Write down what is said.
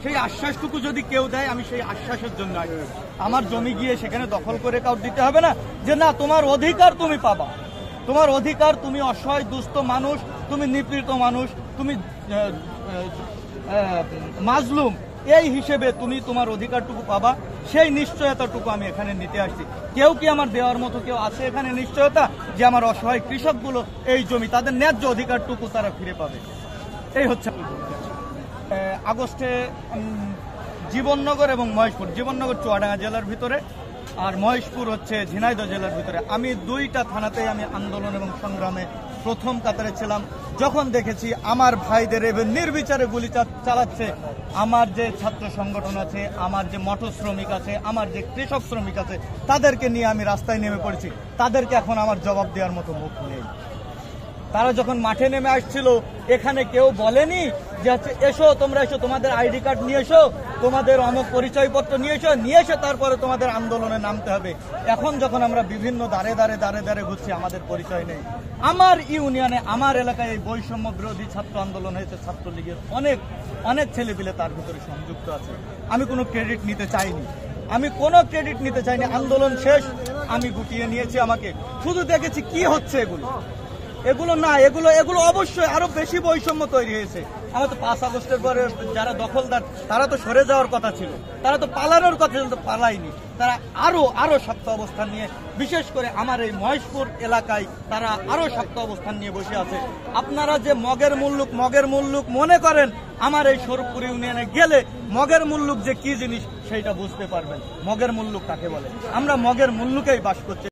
সেই আশ্বাসটুকু যদি কেউ দেয় আমি সেই আশ্বাসের জন্য আসি। আমার জমি গিয়ে সেখানে দখল করে কাউর দিতে হবে না যে না তোমার অধিকার তুমি পাবা, তোমার অধিকার, তুমি অসহায় দুস্থ মানুষ, তুমি নিপীড়িত মানুষ, তুমি মাজলুম, এই হিসেবে তুমি তোমার অধিকারটুকু পাবা, সেই নিশ্চয়তাটুকু আমি এখানে নিতে আসছি। কেউ কি আমার দেওয়ার মতো কেউ আছে এখানে নিশ্চয়তা যে আমার অসহায় কৃষকগুলো এই জমি তাদের ন্যায্য অধিকারটুকু তারা ফিরে পাবে? এই হচ্ছে আগস্টে জীবননগর এবং মহেশপুর, জীবননগর চুয়াডাঙ্গা জেলার ভিতরে আর মহেশপুর হচ্ছে ঝিনাইদহ জেলার ভিতরে, আমি দুইটা থানাতেই আমি আন্দোলন এবং সংগ্রামে প্রথম কাতারে ছিলাম। যখন দেখেছি আমার ভাইদের এবার নির্বিচারে গুলি চালাচ্ছে, আমার যে ছাত্র সংগঠন আছে, আমার যে মোটর শ্রমিক আছে, আমার যে কৃষক শ্রমিক আছে, তাদেরকে নিয়ে আমি রাস্তায় নেমে পড়েছি। তাদেরকে এখন আমার জবাব দেওয়ার মতো মুখ নেই। তারা যখন মাঠে নেমে আসছিল এখানে কেউ বলেনি যে হচ্ছে এসো তোমরা, এসো তোমাদের আইডি কার্ড নিয়ে এসো, তোমাদের অমুক পরিচয়পত্র নিয়ে এসো তারপরে তোমাদের আন্দোলনে নামতে হবে। এখন যখন আমরা বিভিন্ন দাঁড়ে ঘুরছি আমাদের পরিচয় নেই। আমার ইউনিয়নে, আমার এলাকায় এই বৈষম্য বিরোধী ছাত্র আন্দোলন হয়েছে, ছাত্রলীগের অনেক ছেলেপিলে তার ভিতরে সংযুক্ত আছে। আমি কোনো ক্রেডিট নিতে চাইনি, আন্দোলন শেষ, আমি গুটিয়ে নিয়েছি আমাকে, শুধু দেখেছি কি হচ্ছে এগুলো না, এগুলো অবশ্যই আরো বেশি বৈষম্য তৈরি হয়েছে। আমার তো 5 আগস্টের পরে যারা দখলদার তারা তো সরে যাওয়ার কথা ছিল, তারা তো পালানোর কথা ছিল, পালায়নি, তারা আরো শক্ত অবস্থান নিয়ে, বিশেষ করে আমার এই মহেশপুর এলাকায় তারা আরো শক্ত অবস্থান নিয়ে বসে আছে। আপনারা যে মগের মুল্লুক মনে করেন, আমার এই স্বরূপপুর ইউনিয়নে গেলে মগের মুল্লুক যে কি জিনিস সেইটা বুঝতে পারবেন। মগের মুল্লুক কাকে বলে? আমরা মগের মুল্লুকেই বাস করছি।